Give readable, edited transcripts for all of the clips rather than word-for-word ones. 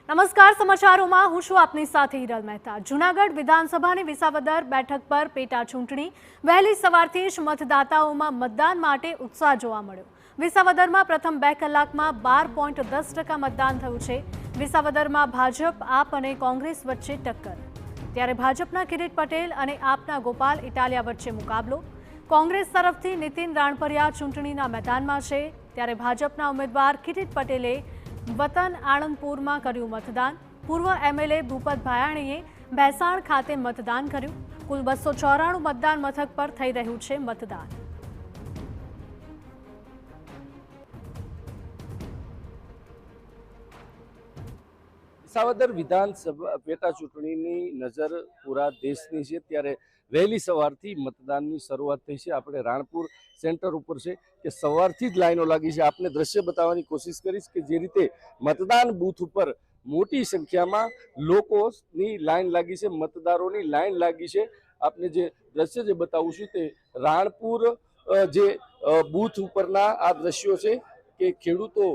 નમસ્કાર, સમાચારોમાં હું છું આપની સાથે હિરલ મહેતા। જૂનાગઢ વિધાનસભાની વિસાવદર બેઠક પર પેટા ચૂંટણી વહેલી સવારથી જ મતદાતાઓમાં મતદાન માટે ઉત્સાહ જોવા મળ્યો। વિસાવદરમાં પ્રથમ 2 કલાકમાં 12.10% મતદાન થયું છે। વિસાવદરમાં ભાજપ, આપ અને કોંગ્રેસ વચ્ચે ટક્કર, ત્યારે ભાજપના કિરીટ પટેલ અને આપના ગોપાલ ઇટાલિયા વચ્ચે મુકાબલો। કોંગ્રેસ તરફથી નીતિન રાણપરિયા ચૂંટણીના મેદાનમાં છે, ત્યારે ભાજપના ઉમેદવાર કિરીટ પટેલે વતન આણંદપુરમાં કર્યું मतदान। पूर्व एमएलए भूपत भायाणीए भैसाण खाते मतदान कर्યું। कुल 294 मतदान मथक पर થઈ રહ્યું છે मतदान। વિસાવદર વિધાનસભા પેટા ચૂંટણીની નજર પૂરા દેશની છે, ત્યારે વહેલી સવારથી મતદાનની શરૂઆત થઈ છે। આપણે રાણપુર સેન્ટર ઉપર છે કે સવારથી જ લાઈનો લાગી છે। આપને દ્રશ્ય બતાવવાની કોશિશ કરીશ કે જે રીતે મતદાન બૂથ ઉપર મોટી સંખ્યામાં લોકોની લાઈન લાગી છે, મતદારોની લાઈન લાગી છે। આપને જે દ્રશ્ય જે બતાવું છું તે રાણપુર જે બૂથ ઉપરના આ દ્રશ્યો છે કે ખેડૂતો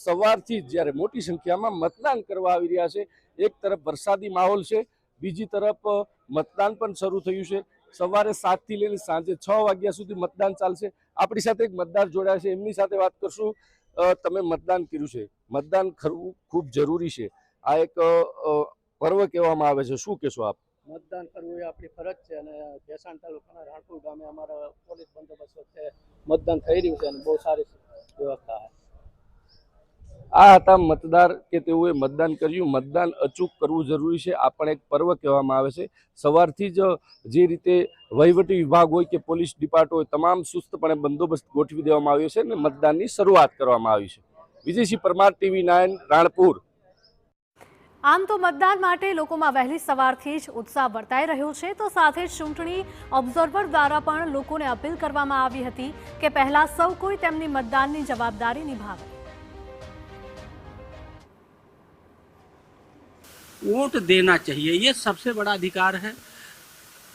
સવારથી જ જ્યારે મોટી સંખ્યામાં મતદાન કરવા આવી રહ્યા છે। એક તરફ વરસાદી માહોલ છે, બીજી તરફ મતદાન પણ શરૂ થયું છે। સવારે 7 થી લઈને સાંજે 6 વાગ્યા સુધી મતદાન ચાલશે। આપણી સાથે એક મતદાર જોડાયા છે, એમની સાથે વાત કરશું। તમે મતદાન કર્યું છે, મતદાન કરવું ખૂબ જરૂરી છે, આ એક પર્વ કહેવામાં આવે છે, શું કહેશો આપ? મતદાન કરવું એ આપણી ફરજ છે અને ભેસાણ તાલુકાના રાણપુર ગામે અમારા પોલીસ બંદોબસ્ત વચ્ચે મતદાન થઈ રહ્યું છે અને બહુ સારી વ્યવસ્થા છે। આ હતા મતદાર કે તેઓએ મતદાન કર્યું। મતદાન અચૂક કરવું જરૂરી છે, આ પણ એક પર્વ કહેવામાં આવે છે। સવારથી જ જે રીતે વહીવટી વિભાગ હોય કે પોલીસ ડિપાર્ટમેન્ટ હોય, તમામ સુસ્તપણે બંદોબસ્ત ગોઠવી દેવામાં આવ્યો છે અને મતદાનની શરૂઆત કરવામાં આવી છે। વિજયસિંહ પરમાર, TV9 રાણપુર। આમ તો મતદાન માટે લોકોમાં વહેલી સવારથી જ ઉત્સાહ વર્તાઈ રહ્યો છે, તો સાથે જ ચૂંટણી ઓબ્ઝર્વર દ્વારા પણ લોકોને અપીલ કરવામાં આવી હતી કે પહેલા સૌ કોઈ તેમની મતદાનની જવાબદારી નિભાવે। वोट देना चाहिए, ये सबसे बड़ा अधिकार है।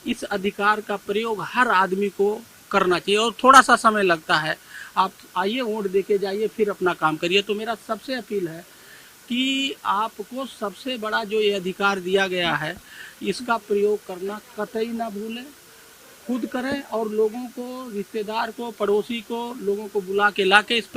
इस अधिकार का प्रयोग हर आदमी को करना चाहिए और थोड़ा सा समय लगता है। आप आइए, वोट देके जाइए, फिर अपना काम करिए। तो मेरा सबसे अपील है कि आपको सबसे बड़ा जो ये अधिकार दिया गया है, इसका प्रयोग करना कतई ना भूलें, खुद करें और लोगों को, रिश्तेदार को, पड़ोसी को, लोगों को बुला के ला के इस